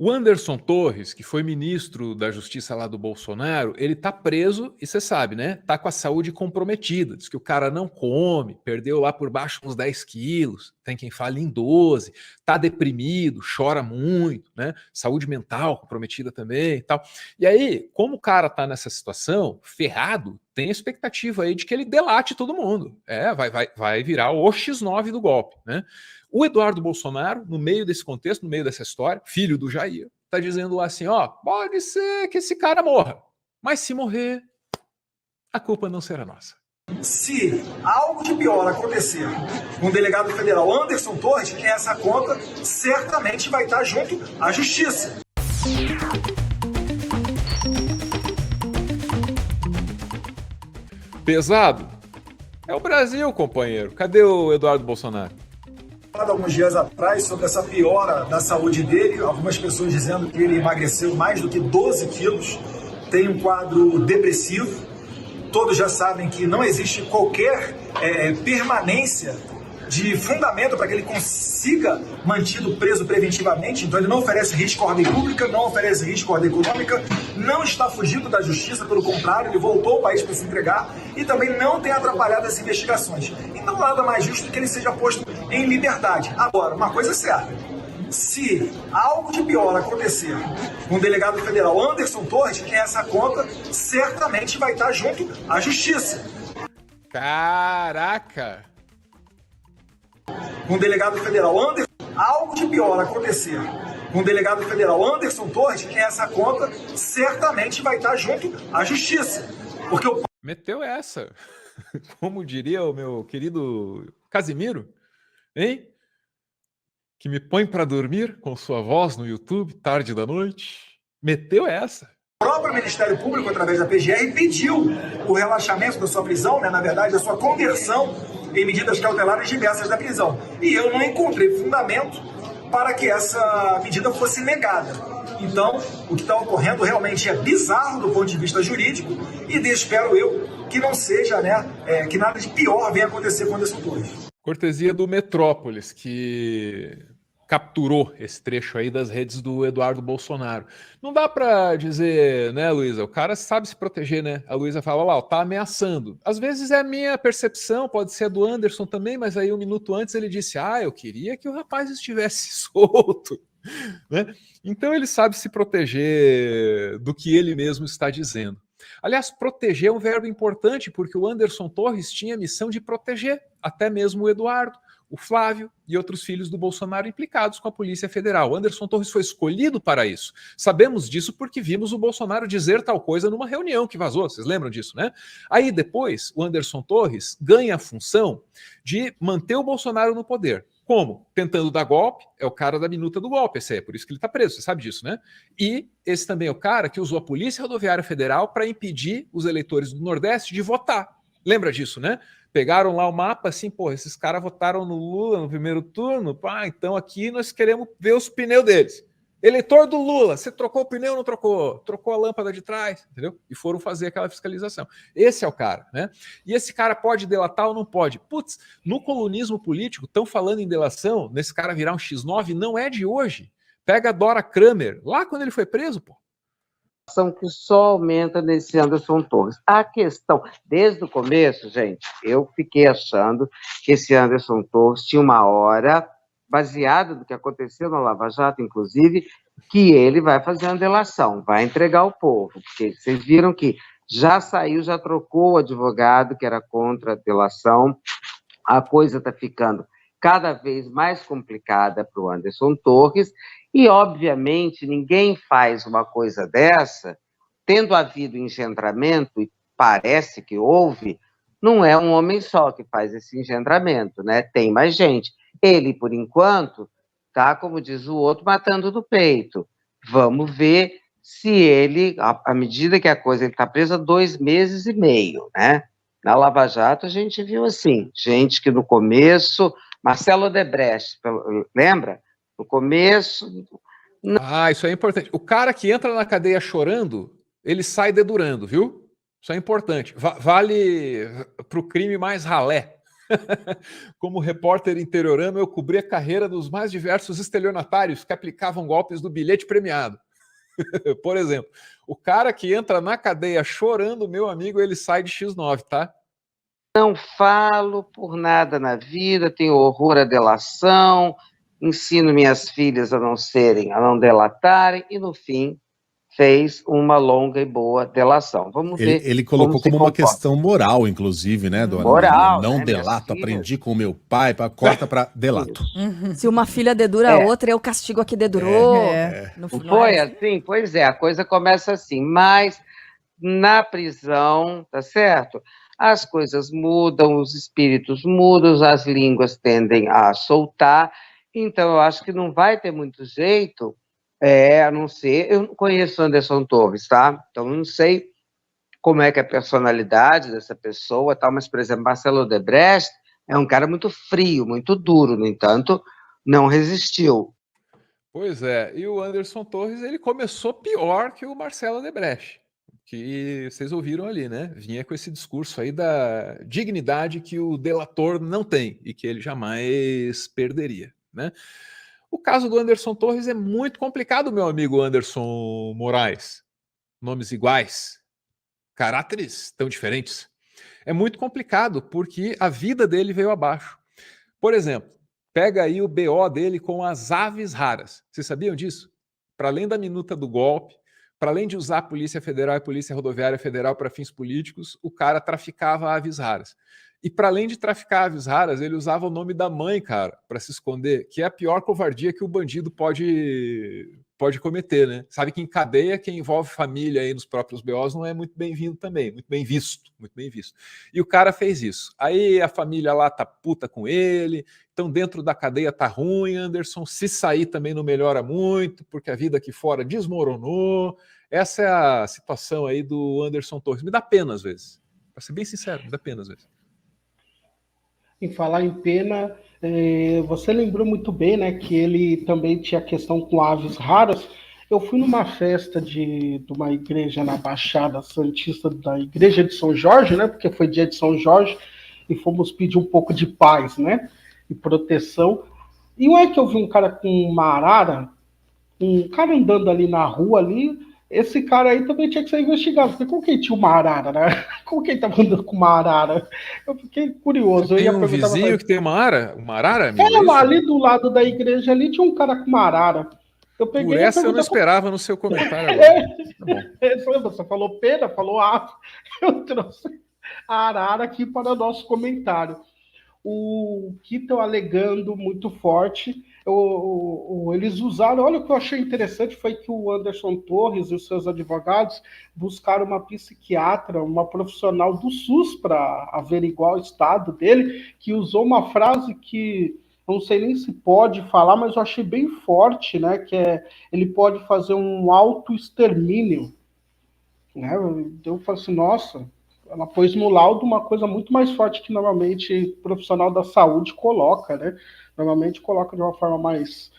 O Anderson Torres, que foi ministro da Justiça lá do Bolsonaro, ele tá preso e você sabe, né? Tá com a saúde comprometida. Diz que o cara não come, perdeu lá por baixo uns 10 quilos, tem quem fale em 12, tá deprimido, chora muito, né? Saúde mental comprometida também e tal. E aí, como o cara tá nessa situação, ferrado, tem a expectativa aí de que ele delate todo mundo. Vai virar o X9 do golpe, né? O Eduardo Bolsonaro, no meio desse contexto, no meio dessa história, filho do Jair, está dizendo lá assim: ó, pode ser que esse cara morra, mas se morrer, a culpa não será nossa. Se algo de pior acontecer com o delegado federal Anderson Torres, essa conta certamente vai estar junto à justiça. Pesado? É o Brasil, companheiro. Cadê o Eduardo Bolsonaro? Alguns dias atrás sobre essa piora da saúde dele, algumas pessoas dizendo que ele emagreceu mais do que 12 quilos, tem um quadro depressivo. Todos já sabem que não existe qualquer permanência de fundamento para que ele consiga mantido preso preventivamente, então ele não oferece risco à ordem pública, não oferece risco à ordem econômica, não está fugindo da justiça, pelo contrário, ele voltou ao país para se entregar e também não tem atrapalhado as investigações. Então nada mais justo que ele seja posto em liberdade. Agora, uma coisa é certa, se algo de pior acontecer com o delegado federal Anderson Torres, essa conta certamente vai estar junto à justiça. Caraca! Com o delegado federal Anderson, algo de pior acontecer com o delegado federal Anderson Torres, essa conta certamente vai estar junto à justiça. Porque o... Meteu essa. Como diria o meu querido Casimiro, hein? Que me põe para dormir com sua voz no YouTube, tarde da noite. Meteu essa. O próprio Ministério Público, através da PGR, pediu o relaxamento da sua prisão, né? Na verdade, a sua conversão em medidas cautelares diversas da prisão. E eu não encontrei fundamento para que essa medida fosse negada. Então, o que está ocorrendo realmente é bizarro do ponto de vista jurídico e espero eu que não seja, né, que nada de pior venha acontecer com Anderson Torres. Cortesia do Metrópolis, que capturou esse trecho aí das redes do Eduardo Bolsonaro. Não dá para dizer, né, Luísa? O cara sabe se proteger, né? A Luísa fala, lá, tá ameaçando. Às vezes é a minha percepção, pode ser a do Anderson também, mas aí um minuto antes ele disse, eu queria que o rapaz estivesse solto. Né? Então ele sabe se proteger do que ele mesmo está dizendo. Aliás, proteger é um verbo importante, porque o Anderson Torres tinha a missão de proteger até mesmo o Eduardo, o Flávio e outros filhos do Bolsonaro implicados com a Polícia Federal. O Anderson Torres foi escolhido para isso. Sabemos disso porque vimos o Bolsonaro dizer tal coisa numa reunião que vazou, vocês lembram disso, né? Aí depois, o Anderson Torres ganha a função de manter o Bolsonaro no poder. Como? Tentando dar golpe, é o cara da minuta do golpe, esse é por isso que ele está preso, você sabe disso, né? E esse também é o cara que usou a Polícia Rodoviária Federal para impedir os eleitores do Nordeste de votar. Lembra disso, né? Pegaram lá o mapa assim, pô, esses caras votaram no Lula no primeiro turno, então aqui nós queremos ver os pneus deles. Eleitor do Lula, você trocou o pneu ou não trocou? Trocou a lâmpada de trás, entendeu? E foram fazer aquela fiscalização. Esse é o cara, né? E esse cara pode delatar ou não pode? Putz, no colunismo político, estão falando em delação, nesse cara virar um X9, não é de hoje. Pega a Dora Kramer, lá quando ele foi preso, pô. Que só aumenta nesse Anderson Torres. A questão, desde o começo, gente, eu fiquei achando que esse Anderson Torres tinha uma hora, baseada no que aconteceu na Lava Jato, inclusive, que ele vai fazer uma delação, vai entregar ao povo, porque vocês viram que já saiu, já trocou o advogado que era contra a delação, a coisa está ficando cada vez mais complicada para o Anderson Torres, e, obviamente, ninguém faz uma coisa dessa, tendo havido engendramento, e parece que houve, não é um homem só que faz esse engendramento, né? Tem mais gente. Ele, por enquanto, está, como diz o outro, matando no peito. Vamos ver se ele, à medida que a coisa, ele está preso há 2 meses e meio, né? Na Lava Jato, a gente viu assim, gente que no começo... Marcelo Odebrecht, lembra? No começo... Isso é importante. O cara que entra na cadeia chorando, ele sai dedurando, viu? Isso é importante. Vale para o crime mais ralé. Como repórter interiorano, eu cobri a carreira dos mais diversos estelionatários que aplicavam golpes do bilhete premiado. Por exemplo, o cara que entra na cadeia chorando, meu amigo, ele sai de X9, tá? Não falo por nada na vida, tenho horror à delação, ensino minhas filhas a não delatarem, e no fim fez uma longa e boa delação. Vamos ver. Ele colocou como uma questão moral, inclusive, né, dona Moral, Não né, delato, aprendi com meu pai, corta para delato. Se uma filha dedura a outra, eu castigo a que dedurou. No final. Foi assim? Pois é, a coisa começa assim, mas na prisão, tá certo? As coisas mudam, os espíritos mudam, as línguas tendem a soltar, então eu acho que não vai ter muito jeito, a não ser... Eu não conheço Anderson Torres, tá? Então eu não sei como é que é a personalidade dessa pessoa, tal, mas, por exemplo, Marcelo Odebrecht é um cara muito frio, muito duro, no entanto, não resistiu. Pois é, e o Anderson Torres, ele começou pior que o Marcelo Odebrecht, que vocês ouviram ali, né? Vinha com esse discurso aí da dignidade que o delator não tem e que ele jamais perderia, né? O caso do Anderson Torres é muito complicado, meu amigo Anderson Moraes. Nomes iguais, caráteres tão diferentes. É muito complicado porque a vida dele veio abaixo. Por exemplo, pega aí o BO dele com as aves raras. Vocês sabiam disso? Para além da minuta do golpe, para além de usar a Polícia Federal e a Polícia Rodoviária Federal para fins políticos, o cara traficava aves raras. E para além de traficar aves raras, ele usava o nome da mãe, cara, para se esconder, que é a pior covardia que o bandido pode cometer, né? Sabe que em cadeia, quem envolve família aí nos próprios BOs não é muito bem-vindo também, muito bem visto, muito bem visto. E o cara fez isso. Aí a família lá tá puta com ele, então dentro da cadeia tá ruim, Anderson, se sair também não melhora muito, porque a vida aqui fora desmoronou. Essa é a situação aí do Anderson Torres. Me dá pena às vezes. Para ser bem sincero, me dá pena às vezes. Em falar em pena, você lembrou muito bem, né, que ele também tinha questão com aves raras. Eu fui numa festa de uma igreja na Baixada Santista, da Igreja de São Jorge, né, porque foi dia de São Jorge, e fomos pedir um pouco de paz, né, e proteção. E não é que eu vi um cara com uma arara, um cara andando ali na rua ali. Esse cara aí também tinha que ser investigado, porque como que ele tinha uma arara, né? Como que ele estava andando com uma arara? Eu fiquei curioso. Tem um vizinho que tem uma arara, amigo? Lá, ali do lado da igreja ali tinha um cara com uma arara. Eu peguei. Por essa eu não esperava no seu comentário agora. Tá bom. Você falou pena, falou ave. Eu trouxe a arara aqui para o nosso comentário. O que estão alegando muito forte, eles usaram, olha o que eu achei interessante, foi que o Anderson Torres e os seus advogados buscaram uma psiquiatra, uma profissional do SUS para averiguar o estado dele, que usou uma frase que não sei nem se pode falar, mas eu achei bem forte, né, que ele pode fazer um autoextermínio, né? Eu falei assim, nossa, ela pôs no laudo uma coisa muito mais forte que normalmente o profissional da saúde coloca, né? Normalmente coloca de uma forma mais...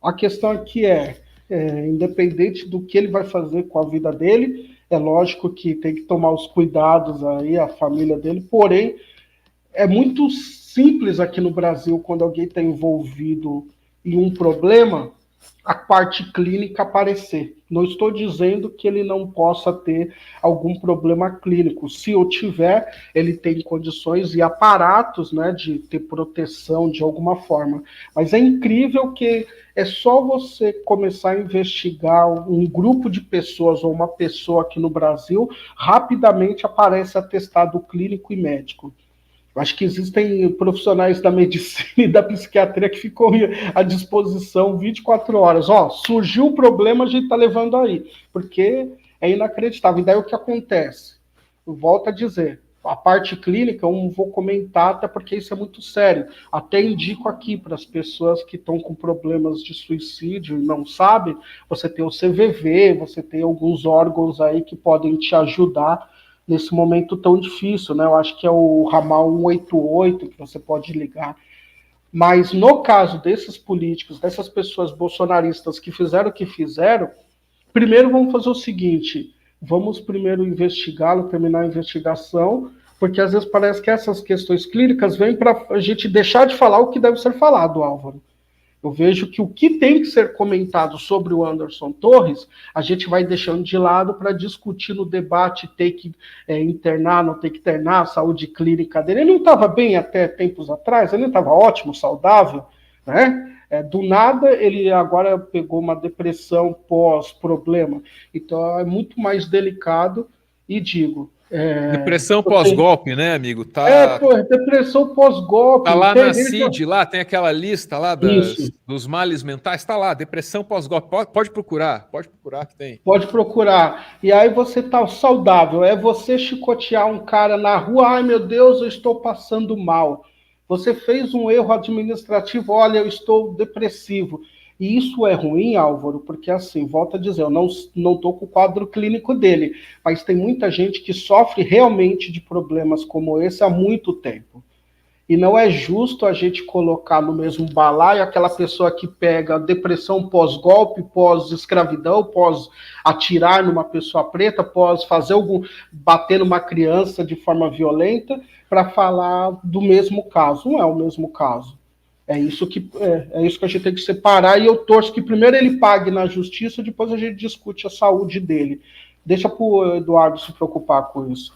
A questão aqui independente do que ele vai fazer com a vida dele, é lógico que tem que tomar os cuidados aí, a família dele, porém, é muito simples aqui no Brasil, quando alguém está envolvido em um problema, a parte clínica aparecer. Não estou dizendo que ele não possa ter algum problema clínico. Se eu tiver, ele tem condições e aparatos, né, de ter proteção de alguma forma. Mas é incrível que é só você começar a investigar um grupo de pessoas ou uma pessoa aqui no Brasil, rapidamente aparece atestado clínico e médico. Eu acho que existem profissionais da medicina e da psiquiatria que ficam à disposição 24 horas. Surgiu um problema, a gente está levando aí, porque é inacreditável. E daí o que acontece? Eu volto a dizer, a parte clínica eu não vou comentar, até porque isso é muito sério. Até indico aqui para as pessoas que estão com problemas de suicídio e não sabem, você tem o CVV, você tem alguns órgãos aí que podem te ajudar nesse momento tão difícil, né? Eu acho que é o ramal 188 que você pode ligar. Mas no caso desses políticos, dessas pessoas bolsonaristas que fizeram o que fizeram, primeiro vamos fazer o seguinte, vamos primeiro investigá-lo, terminar a investigação, porque às vezes parece que essas questões clínicas vêm para a gente deixar de falar o que deve ser falado, Álvaro. Eu vejo que o que tem que ser comentado sobre o Anderson Torres, a gente vai deixando de lado para discutir no debate, ter que internar, não ter que internar, a saúde clínica dele. Ele não estava bem até tempos atrás, ele não estava ótimo, saudável, né? Do nada, ele agora pegou uma depressão pós-problema. Então, é muito mais delicado e digo... depressão pós-golpe, né, amigo? Depressão pós-golpe. Tá lá na CID, lá tem aquela lista lá dos males mentais, tá lá, depressão pós-golpe. Pode procurar que tem. Pode procurar. E aí você tá saudável, é você chicotear um cara na rua, ai meu Deus, eu estou passando mal. Você fez um erro administrativo, olha, eu estou depressivo. E isso é ruim, Álvaro, porque assim, volto a dizer, eu não estou com o quadro clínico dele, mas tem muita gente que sofre realmente de problemas como esse há muito tempo. E não é justo a gente colocar no mesmo balaio aquela pessoa que pega depressão pós-golpe, pós-escravidão, pós-atirar numa pessoa preta, bater numa criança de forma violenta, para falar do mesmo caso. Não é o mesmo caso. É isso que a gente tem que separar, e eu torço que primeiro ele pague na justiça, depois a gente discute a saúde dele. Deixa para o Eduardo se preocupar com isso.